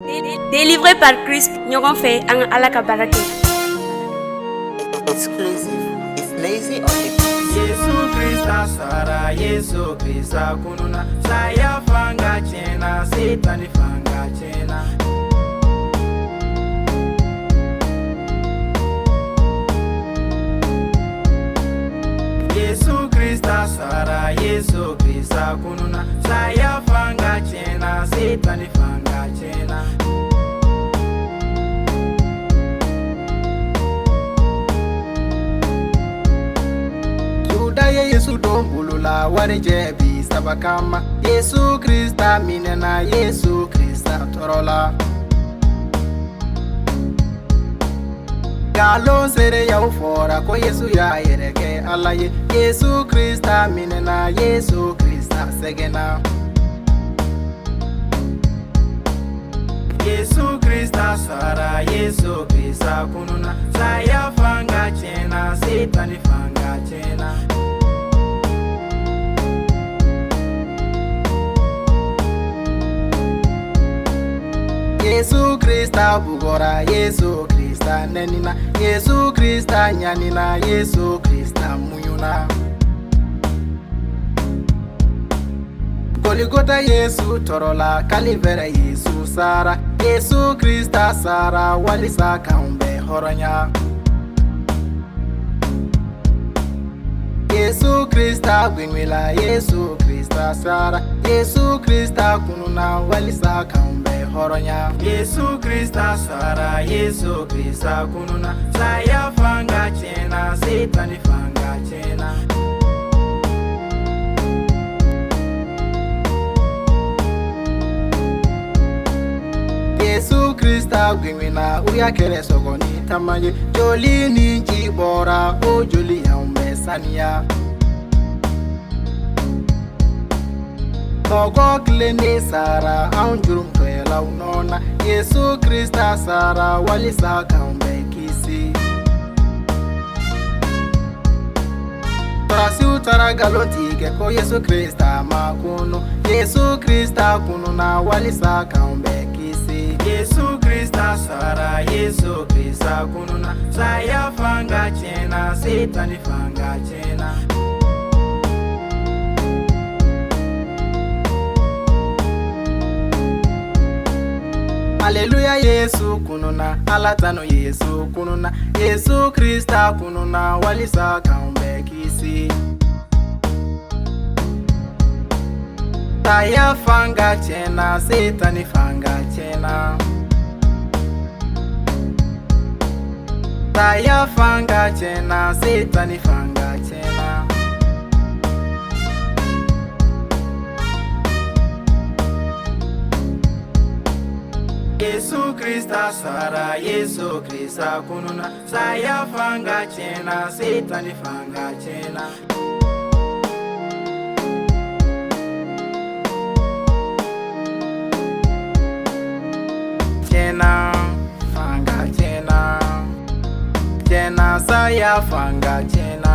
Délivré par Christ, nous avons fait un alakabarake. Exclusive. It's lazy on the Yesu Krista Sara, Yesu Krista Kununa, Saya fanga chena, Satan fanga chena. Yesu Krista Sara, Yesu Krista Kununa, Saya fanga chena, Satan fanga chena. Yesu dombulula warejebi sabakama Yesu Krista minena Yesu Krista torola Galo sere ya ufora ko Yesu ya yereke alaye Yesu Krista minena Yesu Krista segena Yesu Krista sara Yesu Krista kununa saya fanga chena Satan fanga chena Yesu Krista bugora Yesu Krista nenina Yesu Krista nyanina Yesu Krista muyuna Goligota Yesu torola kalivera Yesu sara Yesu Krista sara walisa kaumbe horonya Yesu Krista gwinwila Yesu Krista sara Yesu Krista kununa walisa kaumbe horonya Yesu Krista sara Yesu Krista kununa saya fanga chena Satan fanga chena Yesu Krista gwinwina uya kere sogoni tamaye joli ni jibora o joli ya umesania Togo kleni sara anjurum kwela unona Yesu Krista sara walisa kaumbe kisi Prasi utara galontige ko Yesu Krista makuno Yesu Krista kununa walisa kaumbe kisi Yesu Krista sara Yesu Krista kununa saya fanga chena Satan fanga chena Hallelujah Yesu kununa alatano Yesu kununa Yesu Krista kununa walisa kaumbe kisi Taya fanga chena Satan fanga chena Taya fanga chena Satan fanga chena Yesu Krista sara Yesu Krista kununa saya fanga chena Satan fanga chena Chena fanga chena Chena saya fanga chena